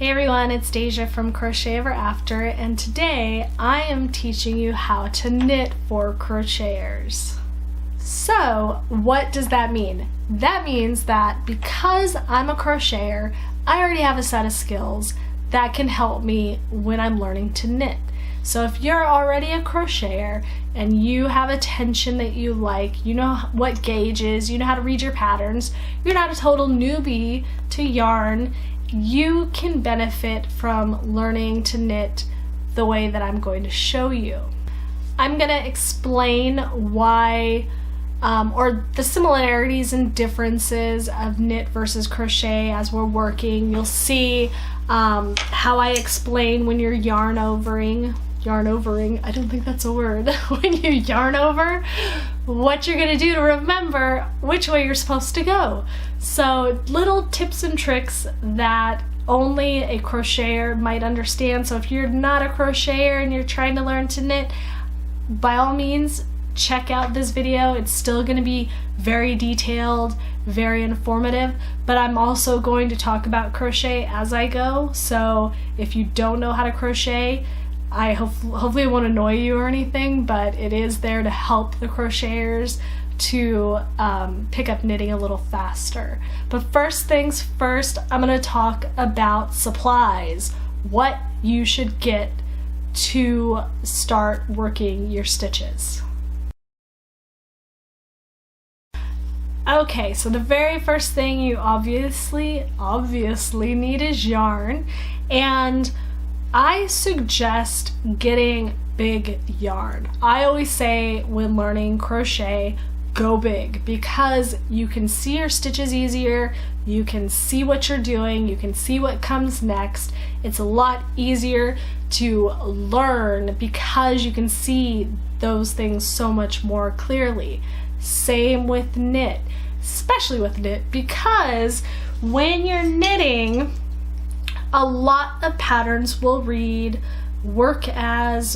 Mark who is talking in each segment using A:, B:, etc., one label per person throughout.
A: Hey everyone, it's Deja from Crochet Ever After, and today I am teaching you how to knit for crocheters. So, what does that mean? That means that because I'm a crocheter, I already have a set of skills that can help me when I'm learning to knit. So if you're already a crocheter and you have a tension that you like, you know what gauge is, you know how to read your patterns, you're not a total newbie to yarn, you can benefit from learning to knit the way that I'm going to show you. I'm going to explain why or the similarities and differences of knit versus crochet as we're working. You'll see how I explain when you're yarn overing, I don't think that's a word, when you yarn over, what you're going to do to remember which way you're supposed to go. So little tips and tricks that only a crocheter might understand. So if you're not a crocheter and you're trying to learn to knit, by all means, check out this video. It's still going to be very detailed, very informative, but I'm also going to talk about crochet as I go. So if you don't know how to crochet, I hopefully it won't annoy you or anything, but it is there to help the crocheters to pick up knitting a little faster. But first things first, I'm going to talk about supplies, what you should get to start working your stitches. Okay, so the very first thing you obviously need is yarn, and I suggest getting big yarn. I always say when learning crochet, go big, because you can see your stitches easier, you can see what you're doing, you can see what comes next. It's a lot easier to learn because you can see those things so much more clearly. Same with knit, especially with knit, because when you're knitting, a lot of patterns will read work as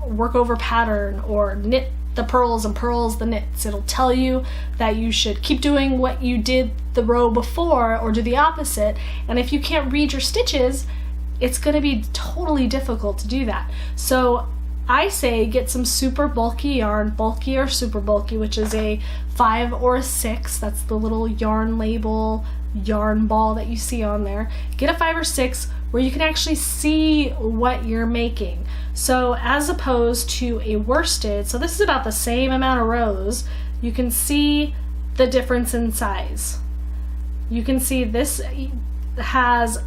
A: work over pattern or knit the purls and purls the knits. It'll tell you that you should keep doing what you did the row before or do the opposite, and if you can't read your stitches, it's going to be totally difficult to do that. So I say get some super bulky yarn, bulky or super bulky, which is a 5 or a 6. That's the little yarn label yarn ball that you see on there. Get a 5 or 6 where you can actually see what you're making. So as opposed to a worsted, so this is about the same amount of rows, you can see the difference in size. You can see this has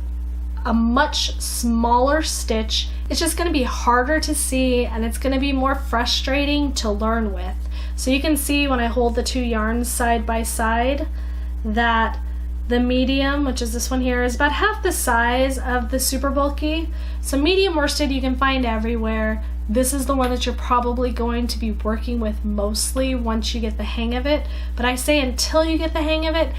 A: a much smaller stitch. It's just going to be harder to see, and it's going to be more frustrating to learn with. So you can see when I hold the two yarns side by side that the medium, which is this one here, is about half the size of the super bulky. So medium worsted you can find everywhere. This is the one that you're probably going to be working with mostly once you get the hang of it. But I say until you get the hang of it,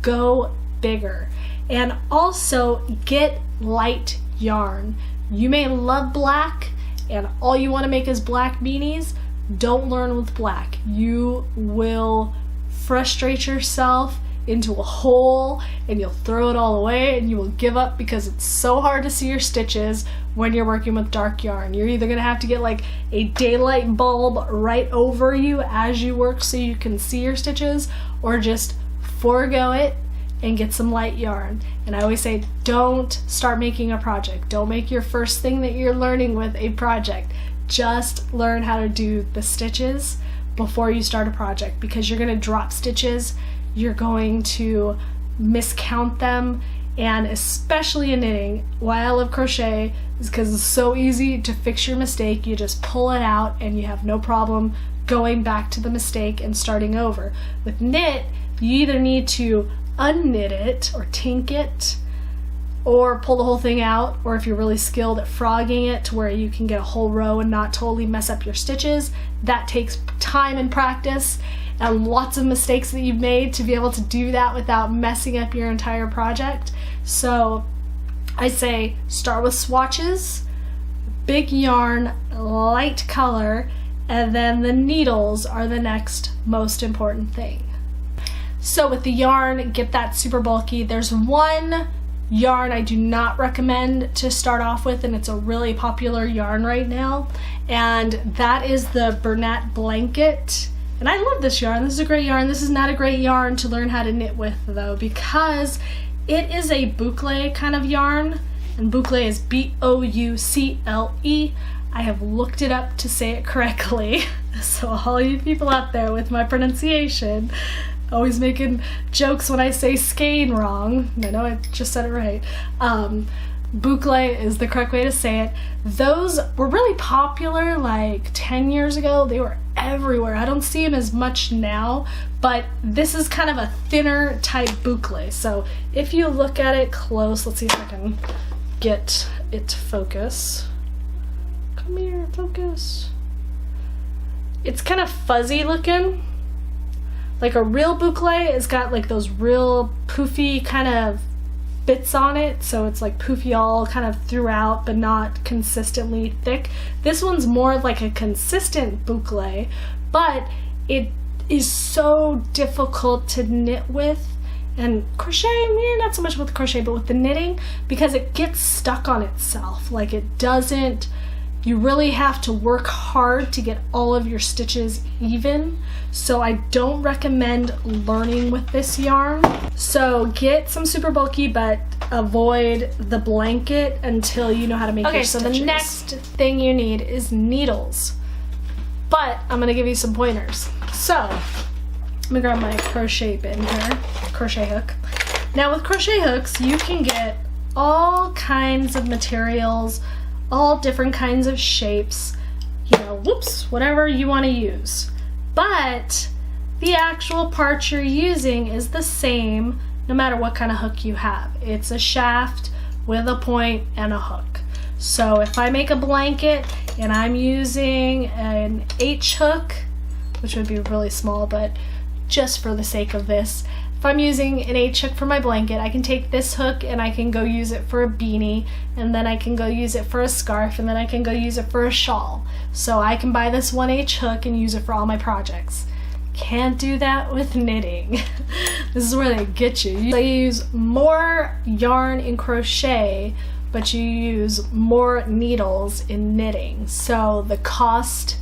A: go bigger. And also get light yarn. You may love black and all you want to make is black beanies. Don't learn with black. You will frustrate yourself into a hole and you'll throw it all away and you will give up because it's so hard to see your stitches when you're working with dark yarn. You're either going to have to get like a daylight bulb right over you as you work so you can see your stitches, or just forego it and get some light yarn. And I always say, don't start making a project. Don't make your first thing that you're learning with a project. Just learn how to do the stitches before you start a project, because you're going to drop stitches, you're going to miscount them, and especially in knitting, why I love crochet is because it's so easy to fix your mistake. You just pull it out and you have no problem going back to the mistake and starting over. With knit, you either need to unknit it or tink it, or pull the whole thing out, or if you're really skilled at frogging it to where you can get a whole row and not totally mess up your stitches, that takes time and practice and lots of mistakes that you've made to be able to do that without messing up your entire project. So I say start with swatches, big yarn, light color, and then the needles are the next most important thing. So with the yarn, get that super bulky. There's one yarn I do not recommend to start off with, and it's a really popular yarn right now, and that is the Burnett Blanket. And I love this yarn. This is a great yarn. This is not a great yarn to learn how to knit with though, because it is a boucle kind of yarn, and boucle is B-O-U-C-L-E. I have looked it up to say it correctly. So all you people out there with my pronunciation, always making jokes when I say skein wrong. I know I just said it right. Boucle is the correct way to say it. Those were really popular like 10 years ago. They were everywhere. I don't see them as much now, but this is kind of a thinner type boucle. So if you look at it close, let's see if I can get it to focus. Come here, focus. It's kind of fuzzy looking. Like a real boucle, it's got like those real poofy kind of bits on it, so it's like poofy all kind of throughout but not consistently thick. This one's more like a consistent boucle, but it is so difficult to knit with. And crochet, not so much with crochet, but with the knitting, because it gets stuck on itself. Like it doesn't, you really have to work hard to get all of your stitches even. So I don't recommend learning with this yarn. So get some super bulky, but avoid the blanket until you know how to make your stitches. Okay, so the next thing you need is needles. But I'm gonna give you some pointers. So I'm gonna grab my crochet bin here, crochet hook. Now with crochet hooks, you can get all kinds of materials, all different kinds of shapes, you know, whatever you want to use. But the actual part you're using is the same no matter what kind of hook you have. It's a shaft with a point and a hook. So if I make a blanket and I'm using an H hook, which would be really small, but just for the sake of this, if I'm using an H hook for my blanket, I can take this hook and I can go use it for a beanie, and then I can go use it for a scarf, and then I can go use it for a shawl. So I can buy this one H hook and use it for all my projects. Can't do that with knitting. This is where they get you. You use more yarn in crochet, but you use more needles in knitting. So the cost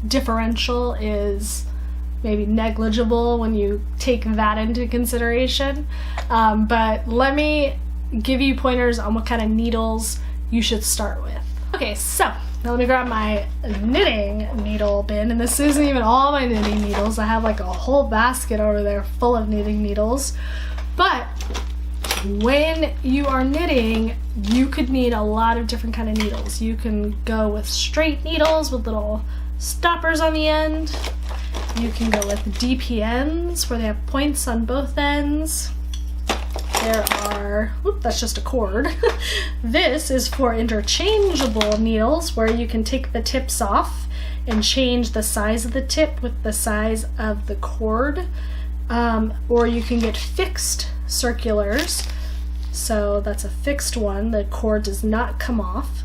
A: differential is maybe negligible when you take that into consideration. But let me give you pointers on what kind of needles you should start with. Okay, so now let me grab my knitting needle bin, and this isn't even all my knitting needles. I have like a whole basket over there full of knitting needles. But when you are knitting, you could need a lot of different kind of needles. You can go with straight needles with little stoppers on the end. You can go with Dpns where they have points on both ends. There are, that's just a cord. This is for interchangeable needles where you can take the tips off and change the size of the tip with the size of the cord. Or you can get fixed circulars. So that's a fixed one. The cord does not come off.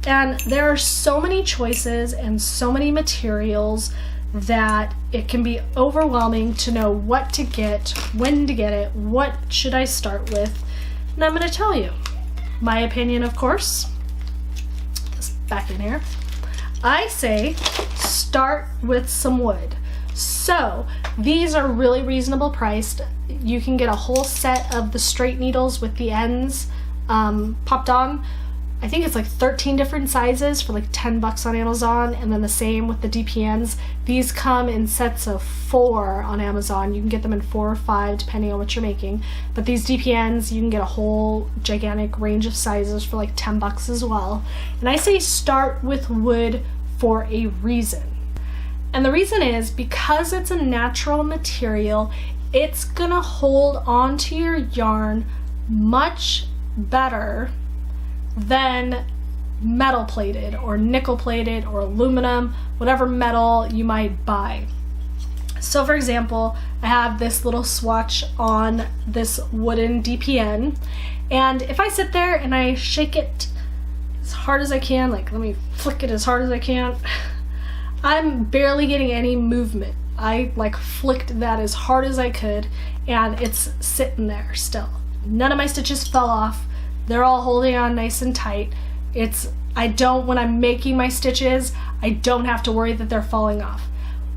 A: And there are so many choices and so many materials that it can be overwhelming to know what to get, when to get it, what should I start with. And I'm going to tell you my opinion, of course. This back in here. I say start with some wood. So these are really reasonable priced. You can get a whole set of the straight needles with the ends popped on. I think it's like 13 different sizes for like 10 bucks on Amazon, and then the same with the Dpns. These come in sets of 4 on Amazon. You can get them in 4 or 5 depending on what you're making. But these Dpns, you can get a whole gigantic range of sizes for like 10 bucks as well. And I say start with wood for a reason. And the reason is because it's a natural material, it's gonna hold onto your yarn much better than metal plated or nickel plated or aluminum, whatever metal you might buy. So for example, I have this little swatch on this wooden Dpn, and if I sit there and I shake it as hard as I can, like let me flick it as hard as I can, I'm barely getting any movement. I like flicked that as hard as I could and it's sitting there still. None of my stitches fell off. They're all holding on nice and tight. When I'm making my stitches, I don't have to worry that they're falling off.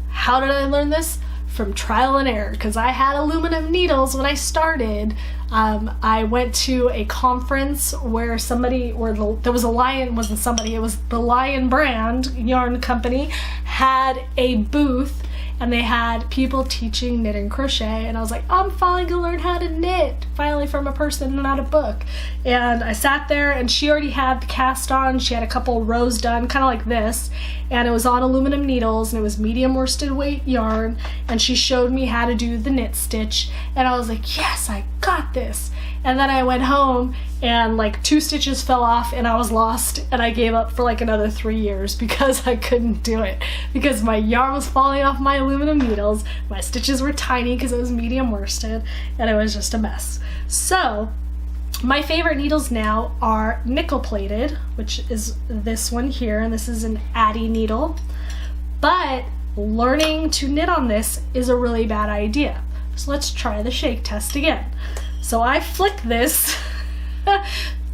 A: How did I learn this? From trial and error, because I had aluminum needles when I started. I went to a conference where there was a Lion, it was the Lion brand yarn company, had a booth, and they had people teaching knit and crochet, and I was like, I'm finally gonna learn how to knit, finally, from a person, not a book. And I sat there, and she already had the cast on. She had a couple rows done, kind of like this, and it was on aluminum needles, and it was medium worsted weight yarn, and she showed me how to do the knit stitch, and I was like, yes, I got this. And then I went home, and like 2 stitches fell off, and I was lost, and I gave up for like another 3 years because I couldn't do it, because my yarn was falling off my aluminum needles, my stitches were tiny because it was medium worsted, and it was just a mess. So my favorite needles now are nickel plated, which is this one here, and this is an Addy needle, but learning to knit on this is a really bad idea. So let's try the shake test again. So I flick this,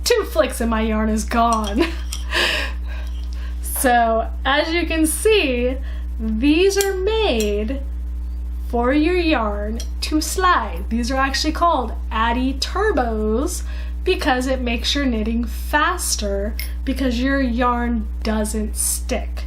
A: 2 flicks and my yarn is gone. So as you can see, these are made for your yarn to slide. These are actually called Addy Turbos because it makes your knitting faster because your yarn doesn't stick.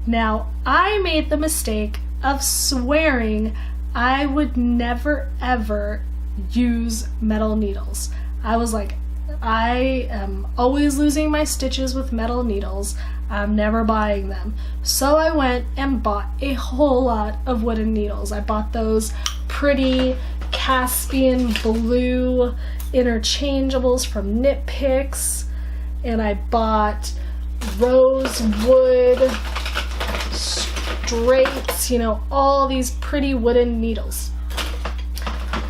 A: Now, I made the mistake of swearing I would never ever use metal needles. I was like, I am always losing my stitches with metal needles. I'm never buying them. So I went and bought a whole lot of wooden needles. I bought those pretty Caspian blue interchangeables from Knit Picks, and I bought rosewood straights, all these pretty wooden needles.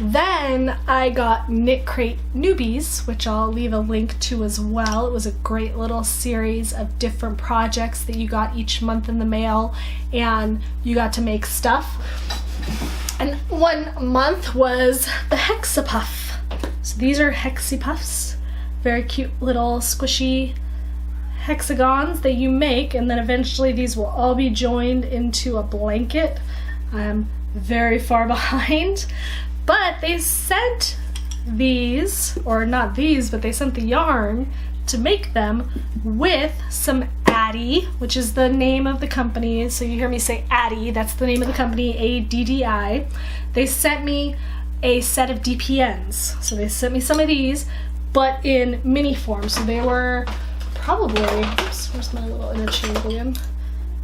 A: Then I got Knit Crate Newbies, which I'll leave a link to as well. It was a great little series of different projects that you got each month in the mail, and you got to make stuff. And one month was the Hexapuff. So these are Hexipuffs, very cute little squishy hexagons that you make, and then eventually these will all be joined into a blanket. I'm very far behind. But they sent these, or not these, but they sent the yarn to make them with some Addy, which is the name of the company. So you hear me say Addy, that's the name of the company, ADDI. They sent me a set of Dpns. So they sent me some of these, but in mini form. So they were probably, oops, where's my little interchangeable again?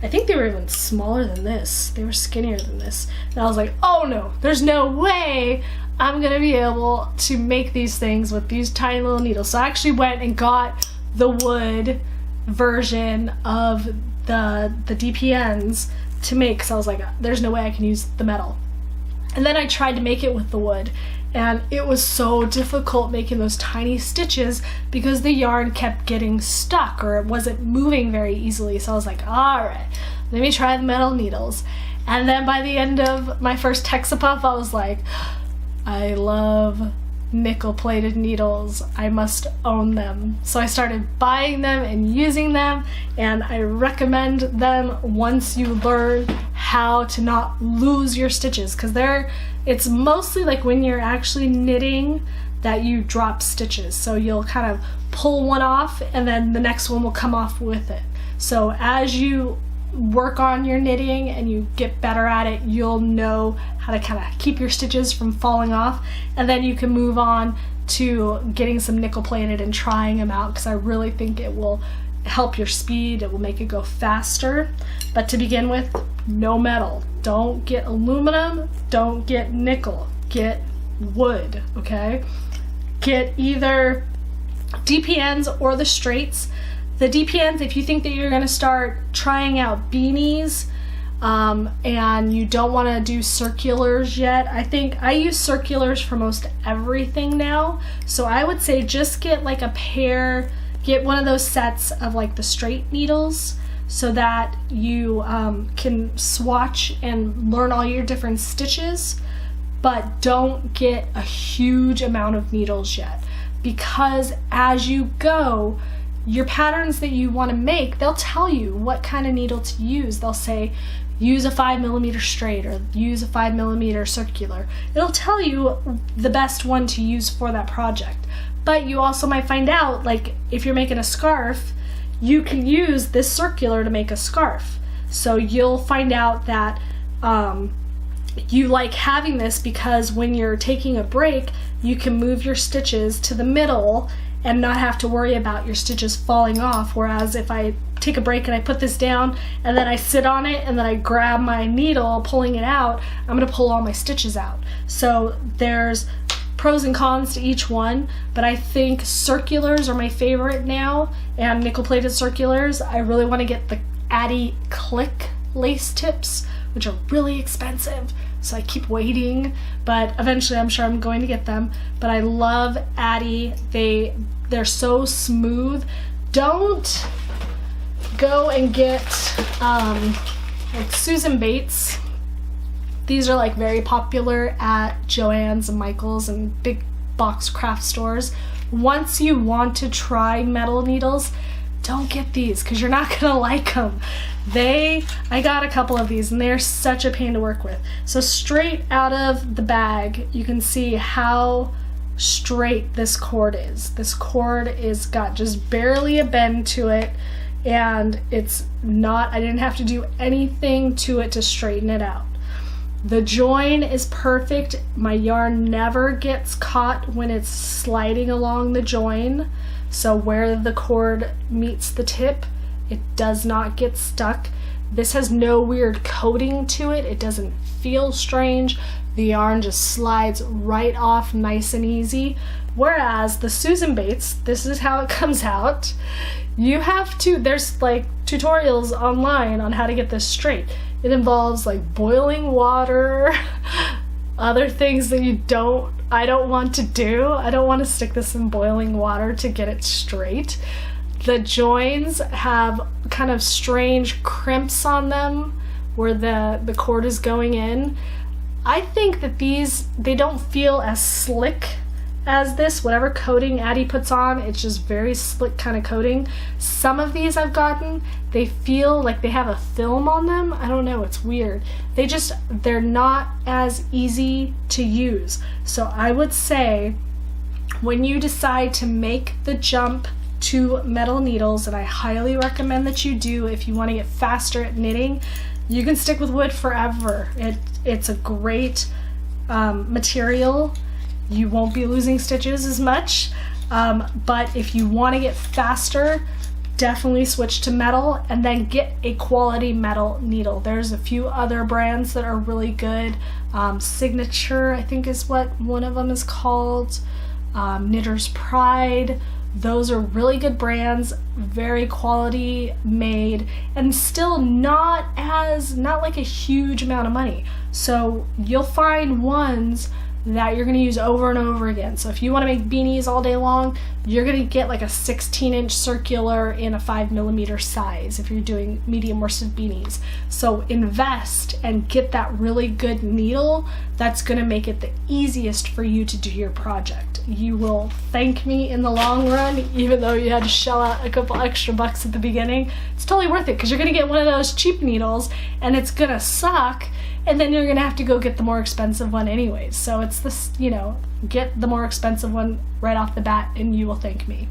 A: I think they were even smaller than this. They were skinnier than this. And I was like, oh no, there's no way I'm gonna be able to make these things with these tiny little needles. So I actually went and got the wood version of the Dpns to make, because I was like, there's no way I can use the metal. And then I tried to make it with the wood, and it was so difficult making those tiny stitches because the yarn kept getting stuck or it wasn't moving very easily. So I was like, all right, let me try the metal needles. And then by the end of my first Hexapuff, I was like, I love nickel-plated needles. I must own them. So I started buying them and using them, and I recommend them once you learn how to not lose your stitches, because it's mostly like when you're actually knitting that you drop stitches. So you'll kind of pull one off and then the next one will come off with it. So as you work on your knitting and you get better at it, you'll know how to kind of keep your stitches from falling off, and then you can move on to getting some nickel plated and trying them out, because I really think it will help your speed. It will make it go faster. But to begin with, no metal. Don't get aluminum, don't get nickel, get wood, okay? Get either Dpns or the straights. The Dpns, if you think that you're going to start trying out beanies and you don't want to do circulars yet, I think I use circulars for most everything now. So I would say just get like a pair, get one of those sets of like the straight needles so that you can swatch and learn all your different stitches, but don't get a huge amount of needles yet. because as you go, your patterns that you want to make, they'll tell you what kind of needle to use. They'll say, use a 5mm straight or use a 5mm circular. It'll tell you the best one to use for that project. But you also might find out, like if you're making a scarf, you can use this circular to make a scarf. So you'll find out that you like having this because when you're taking a break, you can move your stitches to the middle and not have to worry about your stitches falling off. Whereas if I take a break and I put this down and then I sit on it and then I grab my needle pulling it out, I'm going to pull all my stitches out. So there's pros and cons to each one, but I think circulars are my favorite now, and nickel plated circulars. I really want to get the Addi Click lace tips, which are really expensive, so I keep waiting, but eventually I'm sure I'm going to get them. But I love Addi. They're so smooth. Don't go and get like Susan Bates. These are like very popular at Joann's and Michael's and big box craft stores. Once you want to try metal needles, don't get these because you're not gonna like them. I got a couple of these and they're such a pain to work with. So straight out of the bag, you can see how straight this cord is. This cord is got just barely a bend to it, and it's not, I didn't have to do anything to it to straighten it out. The join is perfect. My yarn never gets caught when it's sliding along the join. So where the cord meets the tip, it does not get stuck. This has no weird coating to it. It doesn't feel strange. The yarn just slides right off nice and easy. Whereas the Susan Bates, this is how it comes out. You have to, there's like tutorials online on how to get this straight. It involves like boiling water, other things that I don't want to do. I don't want to stick this in boiling water to get it straight. The joins have kind of strange crimps on them where the cord is going in. I think that they don't feel as slick as this. Whatever coating Addi puts on, it's just very slick kind of coating. Some of these I've gotten, they feel like they have a film on them. I don't know, it's weird. They're not as easy to use. So I would say when you decide to make the jump to metal needles, and I highly recommend that you do if you want to get faster at knitting, you can stick with wood forever. It's a great material. You won't be losing stitches as much, but if you want to get faster, definitely switch to metal and then get a quality metal needle. There's a few other brands that are really good. Signature, I think, is what one of them is called. Knitter's Pride. Those are really good brands, very quality made, and still not like a huge amount of money. So you'll find ones that you're going to use over and over again. So if you want to make beanies all day long, you're going to get like a 16-inch circular in a 5mm size if you're doing medium worsted beanies. So invest and get that really good needle. That's going to make it the easiest for you to do your project. You will thank me in the long run, even though you had to shell out a couple extra bucks at the beginning. It's totally worth it because you're going to get one of those cheap needles and it's going to suck, and then you're going to have to go get the more expensive one anyways. So it's this, get the more expensive one right off the bat and you will thank me.